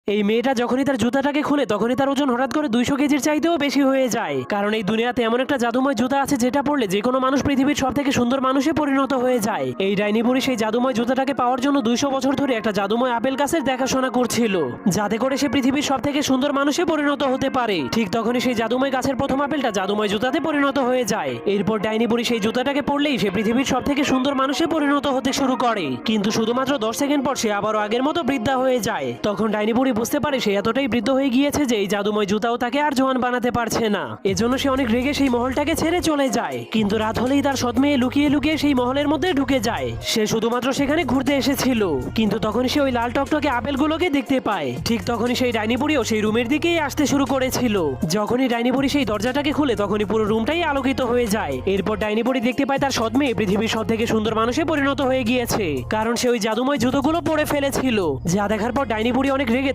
এই মেয়েটা যখনই তার জুতাটাকে খুলে তখনই তার ওজন হঠাৎ করে 200 কেজির চাইতেও বেশি হয়ে যায়। কারণ এই দুনিয়াতে এমন একটা জাদুময় জুতা আছে যেটা পরলে যে কোনো মানুষ পৃথিবীর সব থেকে সুন্দর মানুষে পরিণত হয়ে যায়। এই ডাইনি বুড়ি সেই জাদুময় জুতাটাকে পাওয়ার জন্য 200 বছর ধরে একটা জাদুময় আপেল গাছের দেখাশোনা করছিল, যাতে করে সে পৃথিবীর সব থেকে সুন্দর মানুষে পরিণত হতে পারে। ঠিক তখনই সেই জাদুময় গাছের প্রথম আপেলটা জাদুময় জুতাতে পরিণত হয়ে যায়। এরপর ডাইনি বুড়ি সেই জুতাটাকে পরলেই সে পৃথিবীর সব থেকে সুন্দর মানুষে পরিণত হতে শুরু করে। কিন্তু শুধুমাত্র 10 সেকেন্ড পর সে আবারও আগের মতো বৃদ্ধা হয়ে যায়। তখন ডাইনি বুড়ি বুঝতে পারে সে এতটাই বৃদ্ধ হয়ে গিয়েছে যে এই জাদুময় জুতাও তাকে আর জোয়ান বানাতে পারছে না। এজন্য সে অনেক রেগে সেই মহলটাকে ছেড়ে চলে যায়। কিন্তু রাত হলেই তার সৎ মেয়ে লুকিয়ে লুকিয়ে সেই মহলের মধ্যে ঢুকে যায়। সে শুধুমাত্র সেখানে ঘুরতে এসেছিল, কিন্তু তখন সে ওই লাল টকটকে আপেলগুলোকে দেখতে পায়। ঠিক তখনই সেই ডাইনি বুড়িও সেই রুমের দিকেই আসতে শুরু করেছিল। যখনই ডাইনি বুড়ি সেই দরজাটাকে খুলে তখনই পুরো রুমটাই আলোকিত হয়ে যায়। এরপর ডাইনি বুড়ি দেখতে পায় তার সৎ মেয়ে পৃথিবীর সব থেকে সুন্দর মানুষে পরিণত হয়ে গিয়েছে, কারণ সে ওই জাদুময় জুতোগুলো পরে ফেলেছিল। যা দেখার পর ডাইনি বুড়ি অনেক রেগে